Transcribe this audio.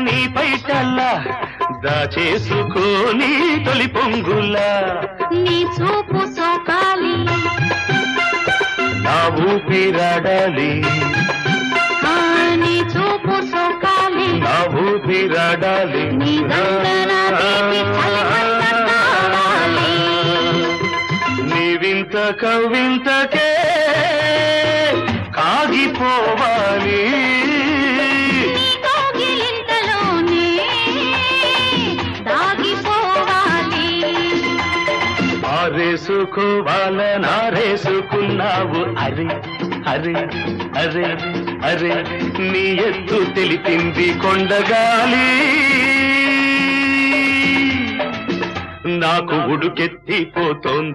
నీ పైటల్లా దాచేసుకోని తొలి పొంగులా నీ చూపు సోకాలి నా ఊపిరాడాలి నీ చూపు సోకాలి నా ఊపిరాడాలి నీ దండన తీపి చలిమంట కావాలి నీ వింత కవింతకే కాగిపోవాలి నీ కౌగిలింతలోనే దాగిపోవాలి ఆరేసుకోవాలనారేసుకున్నావు అరే అరే అరే అరే నీ ఎత్తు తెలిపింది కొండగాలి నాకు ఉడుకెత్తిపోతోంది